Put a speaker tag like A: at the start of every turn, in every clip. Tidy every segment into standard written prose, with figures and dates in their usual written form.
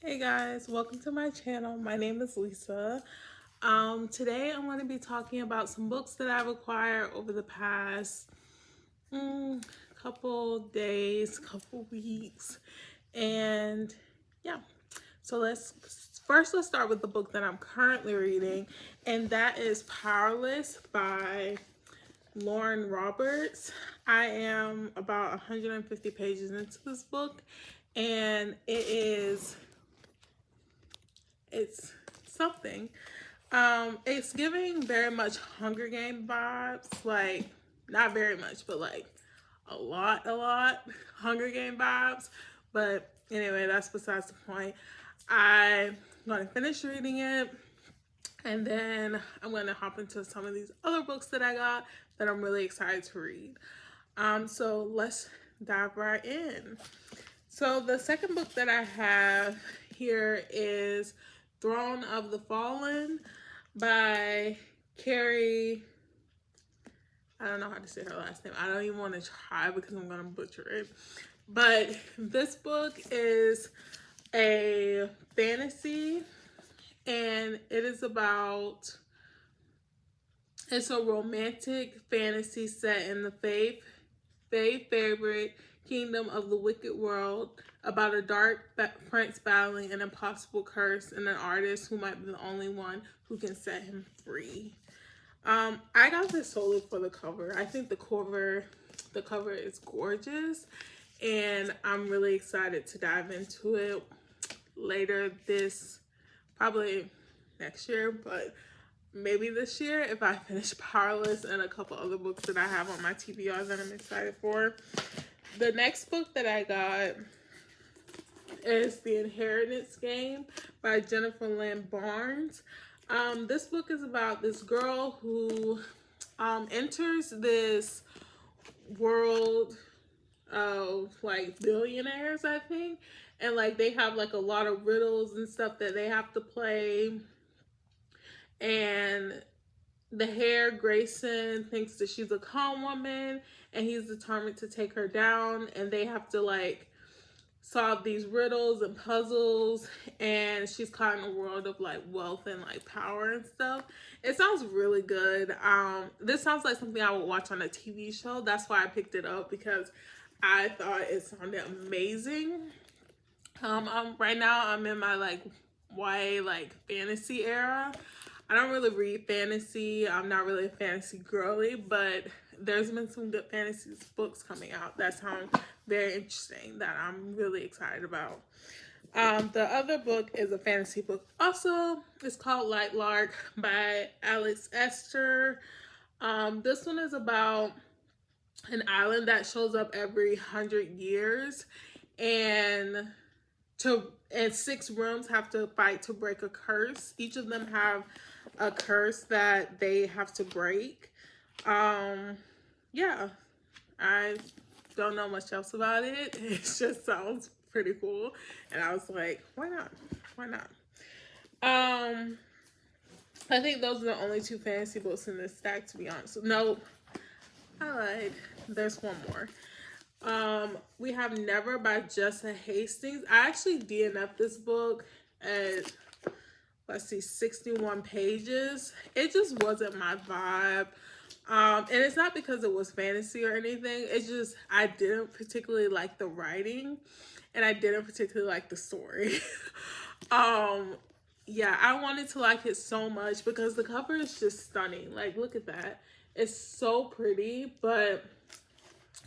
A: Hey guys, welcome to my channel. My name is Lisa. Today I'm going to be talking about some books that I've acquired over the past couple days, couple weeks, and yeah. So let's start with the book that I'm currently reading, and that is Powerless by Lauren Roberts. I am about 150 pages into this book, and it's something. It's giving very much Hunger Game vibes, like not very much, but like a lot Hunger Game vibes. But anyway, that's besides the point. I'm gonna finish reading it, and then I'm gonna hop into some of these other books that I got that I'm really excited to read. So let's dive right in. So the second book that I have here is Throne of the Fallen by Carrie. I don't know how to say her last name. I don't even want to try because I'm going to butcher it. But this book is a fantasy, and it's a romantic fantasy set in the favorite kingdom of the wicked world, about a dark prince battling an impossible curse and an artist who might be the only one who can set him free. I got this solely for the cover. I think the cover is gorgeous, and I'm really excited to dive into it later probably next year, but maybe this year if I finish Powerless and a couple other books that I have on my TBR that I'm excited for. The next book that I got is The Inheritance Game by Jennifer Lynn Barnes. This book is about this girl who enters this world of like billionaires, I think, and like they have like a lot of riddles and stuff that they have to play, and the hair Grayson thinks that she's a con woman, and he's determined to take her down, and they have to like solve these riddles and puzzles, and she's caught in a world of like wealth and like power and stuff. It sounds really good. This sounds like something I would watch on a TV show. That's why I picked it up, because I thought it sounded amazing. Right now I'm in my like YA like fantasy era. I don't really read fantasy. I'm not really a fantasy girly, but there's been some good fantasy books coming out that sound very interesting that I'm really excited about. The other book is a fantasy book also. It's called Light Lark by Alex Esther. This one is about an island that shows up every 100 years, and six rooms have to fight to break a curse. Each of them have a curse that they have to break. Yeah, I don't know much else about it. It just sounds pretty cool, and I was like, why not? Why not? I think those are the only two fantasy books in this stack, to be honest. No, I lied. There's one more. We have Never by Jessa Hastings. I actually DNF'd this book at, let's see, 61 pages. It just wasn't my vibe. And it's not because it was fantasy or anything. It's just I didn't particularly like the writing, and I didn't particularly like the story. Yeah, I wanted to like it so much because the cover is just stunning. Like, look at that. It's so pretty, but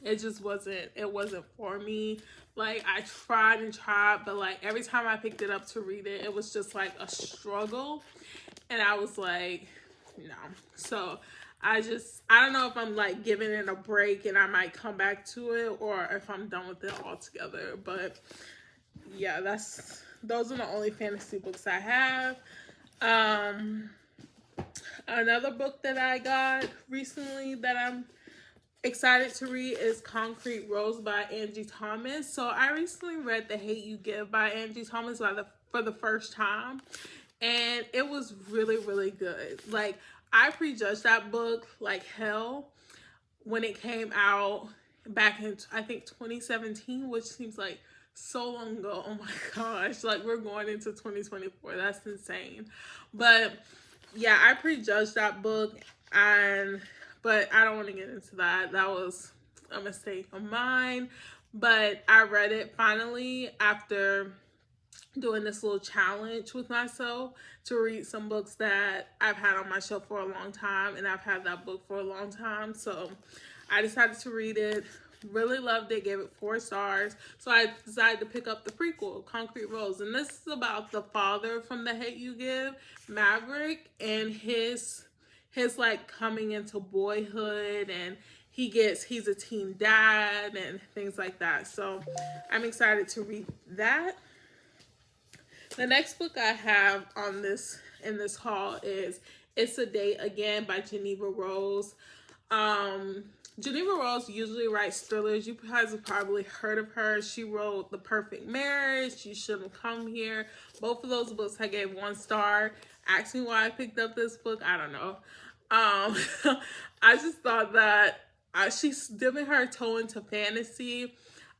A: it wasn't for me. Like, I tried and tried, but like every time I picked it up to read it, it was just like a struggle, and I was like, no. So I don't know if I'm like giving it a break and I might come back to it, or if I'm done with it altogether. But yeah, those are the only fantasy books I have. Another book that I got recently that I'm excited to read is Concrete Rose by Angie Thomas. So I recently read The Hate U Give by Angie Thomas for the first time, and it was really, really good. Like, I prejudged that book like hell when it came out back in, I think, 2017, which seems like so long ago. Oh my gosh, like we're going into 2024. That's insane. But yeah, I prejudged that book, and but I don't want to get into that. That was a mistake of mine. But I read it finally after doing this little challenge with myself to read some books that I've had on my shelf for a long time, and I've had that book for a long time. So I decided to read it. Really loved it, gave it 4 stars. So I decided to pick up the prequel, Concrete Rose. And this is about the father from The Hate U Give, Maverick, and his like coming into boyhood, and he's a teen dad and things like that. So I'm excited to read that. The next book I have on this in this haul is It's a Date Again by Geneva Rose. Geneva Rose usually writes thrillers. You guys have probably heard of her. She wrote The Perfect Marriage, You Shouldn't Come Here. Both of those books I gave 1 star. Ask me why I picked up this book. I don't know. I just thought that she's dipping her toe into fantasy.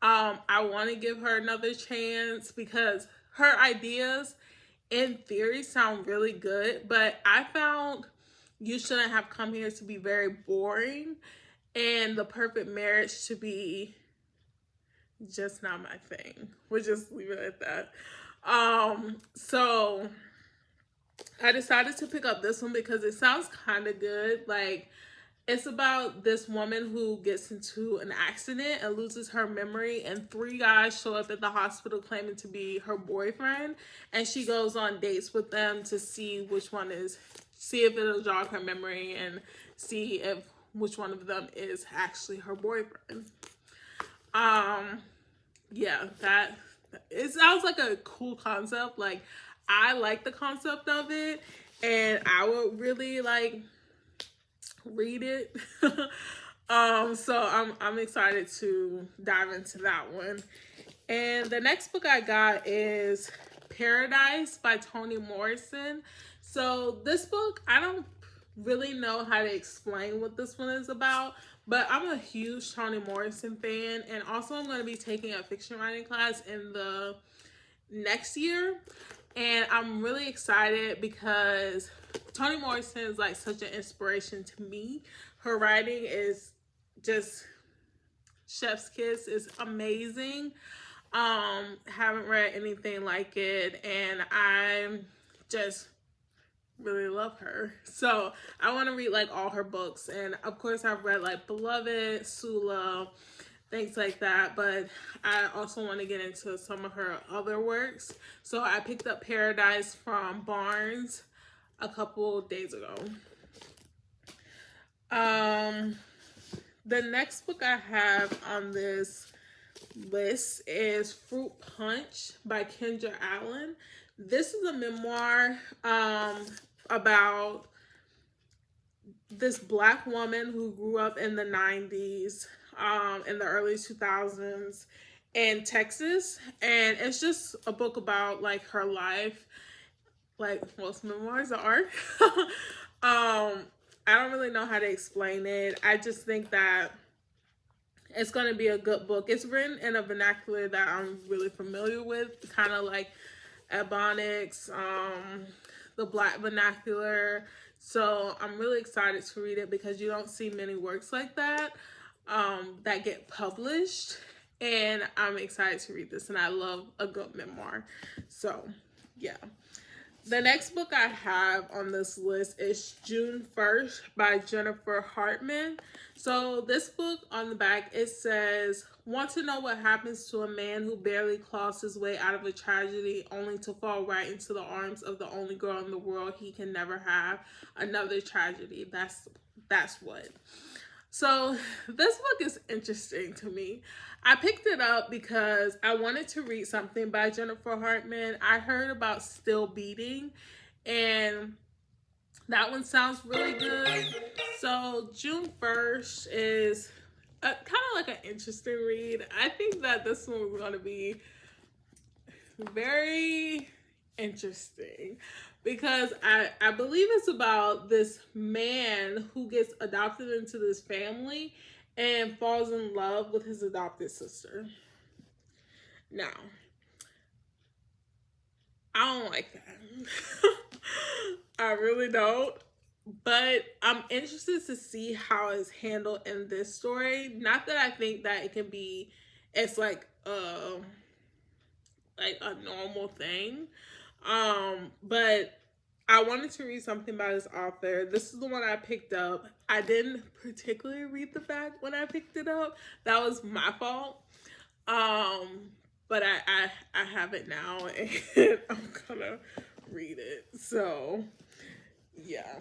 A: I want to give her another chance because her ideas in theory sound really good, but I found You Shouldn't Have Come Here to be very boring, and The Perfect Marriage to be just not my thing. We'll just leave it at that. So I decided to pick up this one because it sounds kind of good. Like, it's about this woman who gets into an accident and loses her memory, and 3 guys show up at the hospital claiming to be her boyfriend, and she goes on dates with them to see see if it'll jog her memory and see if which one of them is actually her boyfriend. Yeah, that it sounds like a cool concept. Like, I like the concept of it, and I would really like read it. So I'm excited to dive into that one. And the next book I got is Paradise by Toni Morrison. So this book, I don't really know how to explain what this one is about, but I'm a huge Toni Morrison fan, and also I'm going to be taking a fiction writing class in the next year, and I'm really excited because Toni Morrison is like such an inspiration to me. Her writing is just chef's kiss. Is amazing. Haven't read anything like it, and I just really love her. So I want to read like all her books, and of course I've read like Beloved, Sula, things like that, but I also want to get into some of her other works. So I picked up Paradise from Barnes a couple days ago. The next book I have on this list is Fruit Punch by Kendra Allen. This is a memoir about this Black woman who grew up in the 90s, in the early 2000s in Texas, and it's just a book about like her life, like most memoirs are. I don't really know how to explain it. I just think that it's going to be a good book. It's written in a vernacular that I'm really familiar with, kind of like Ebonics, the Black vernacular. So I'm really excited to read it because you don't see many works like that that get published, and I'm excited to read this, and I love a good memoir. So yeah. The next book I have on this list is June 1st by Jennifer Hartman. So this book on the back, it says, want to know what happens to a man who barely claws his way out of a tragedy only to fall right into the arms of the only girl in the world he can never have. Another tragedy. That's what. So this book is interesting to me. I picked it up because I wanted to read something by Jennifer Hartman. I heard about Still Beating, and that one sounds really good. So June 1st is kind of like an interesting read. I think that this one is going to be very interesting because I believe it's about this man who gets adopted into this family and falls in love with his adopted sister. Now, I don't like that. I really don't. But I'm interested to see how it's handled in this story. Not that I think that it can be, it's like a normal thing. But I wanted to read something by this author. This is the one I picked up. I didn't particularly read the back when I picked it up. That was my fault. But I have it now and I'm gonna read it. So yeah.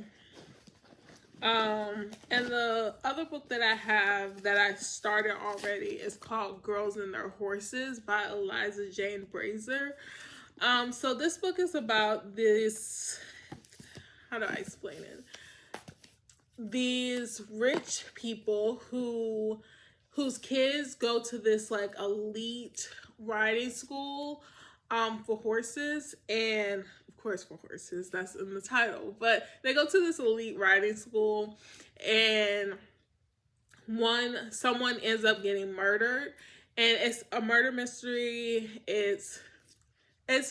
A: And the other book that I have that I started already is called Girls and Their Horses by Eliza Jane Brazier. So this book is about this, how do I explain it? These rich people whose kids go to this like elite riding school for horses, and of course for horses, that's in the title, but they go to this elite riding school and someone ends up getting murdered, and it's a murder mystery. It's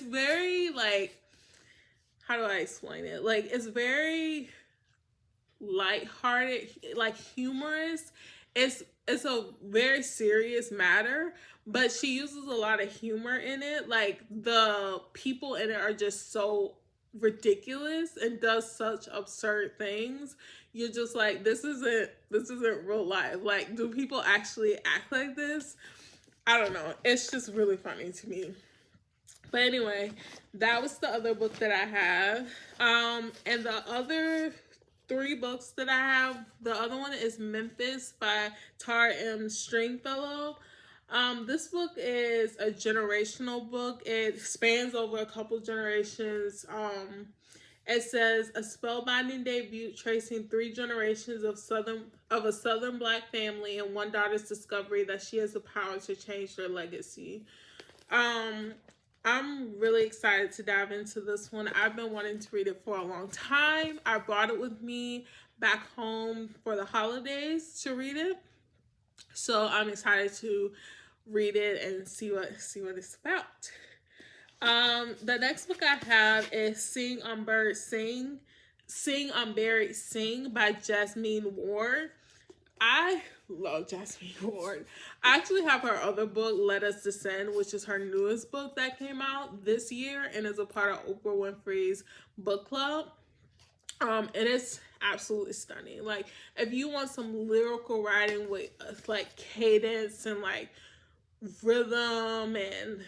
A: very like, how do I explain it? Like, it's very lighthearted, like humorous. It's a very serious matter, but she uses a lot of humor in it. Like, the people in it are just so ridiculous and does such absurd things. You're just like, this isn't real life. Like, do people actually act like this? I don't know. It's just really funny to me. But anyway, that was the other book that I have. And the other 3 books that I have, the other one is Memphis by Tara M. Stringfellow. This book is a generational book. It spans over a couple generations. It says a spellbinding debut tracing 3 generations of a Southern Black family and one daughter's discovery that she has the power to change their legacy. I'm really excited to dive into this one. I've been wanting to read it for a long time. I brought it with me back home for the holidays to read it. So I'm excited to read it and see what it's about. The next book I have is Sing Unburied Sing by Jasmine Ward. I love Jasmine Ward. I actually have her other book, Let Us Descend, which is her newest book that came out this year and is a part of Oprah Winfrey's book club. And it's absolutely stunning. Like, if you want some lyrical writing with like cadence and like rhythm and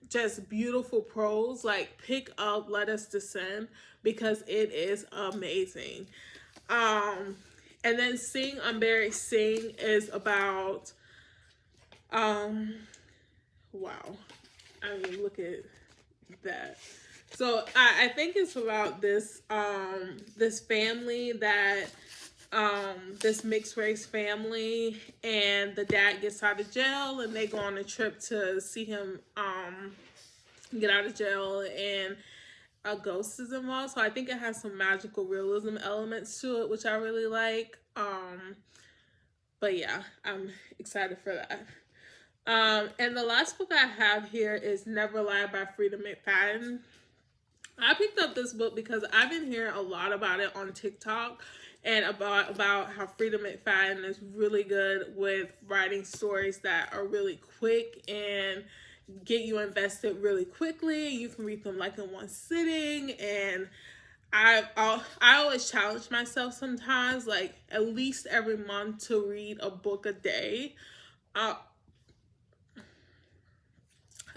A: just beautiful prose, like, pick up Let Us Descend because it is amazing. And then Sing Unburied Sing is about, wow. I mean, look at that. So I think it's about this, this family that, this mixed race family, and the dad gets out of jail and they go on a trip to see him, get out of jail, and a ghost is involved. So I think it has some magical realism elements to it, which I really like. But yeah, I'm excited for that. And the last book I have here is Never Lie by Freida McFadden. I picked up this book because I've been hearing a lot about it on TikTok, and about how Freida McFadden is really good with writing stories that are really quick and get you invested really quickly. You can read them like in one sitting, and I always challenge myself sometimes, like at least every month, to read a book a day. I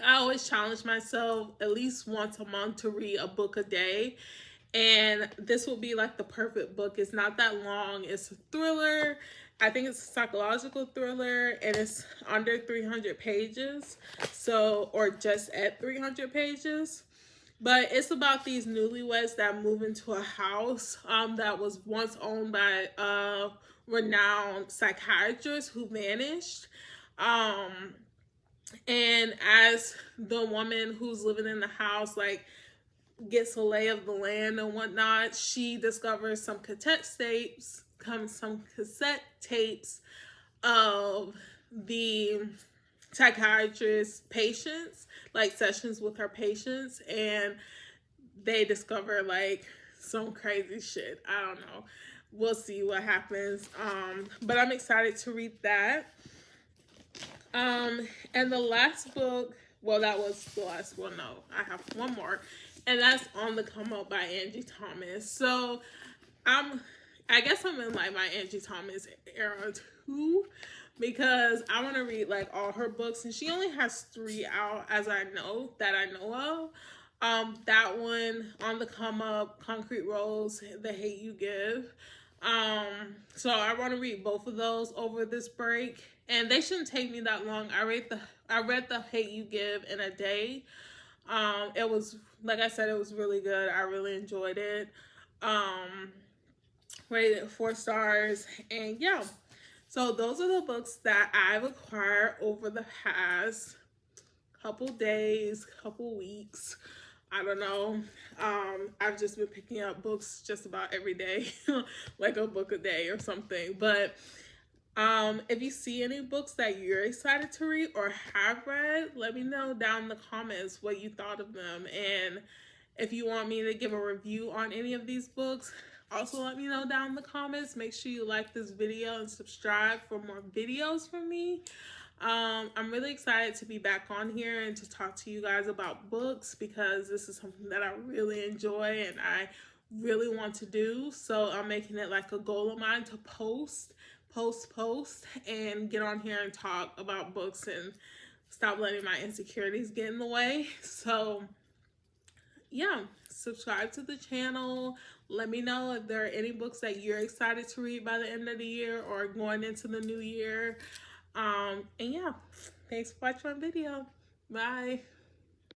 A: always challenge myself at least once a month to read a book a day. And this will be like the perfect book. It's not that long. It's a thriller. I think it's a psychological thriller, and it's under 300 pages. So, or just at 300 pages. But it's about these newlyweds that move into a house that was once owned by a renowned psychiatrist who vanished. And as the woman who's living in the house, like, gets a lay of the land and whatnot, she discovers some cassette tapes of the psychiatrist patients, like sessions with her patients, and they discover like some crazy shit. I don't know. We'll see what happens. But I'm excited to read that. And the last book, well, that was the last one. No, I have one more, and that's On the Come Up by Angie Thomas. So I guess I'm in like my Angie Thomas era too, because I want to read like all her books, and she only has 3 out as I know of. That one, On the Come Up, Concrete Rose, The Hate You Give. So I want to read both of those over this break, and they shouldn't take me that long. I read the Hate You Give in a day. It was, like I said, it was really good. I really enjoyed it. Rated 4 stars, and yeah. So those are the books that I've acquired over the past couple days, couple weeks. I don't know. I've just been picking up books just about every day, like a book a day or something. But if you see any books that you're excited to read or have read, let me know down in the comments what you thought of them. And if you want me to give a review on any of these books, also let me know down in the comments. Make sure you like this video and subscribe for more videos from me. I'm really excited to be back on here and to talk to you guys about books, because this is something that I really enjoy and I really want to do. So I'm making it like a goal of mine to post and get on here and talk about books and stop letting my insecurities get in the way. So yeah, subscribe to the channel. Let me know if there are any books that you're excited to read by the end of the year or going into the new year. And yeah, thanks for watching my video. Bye.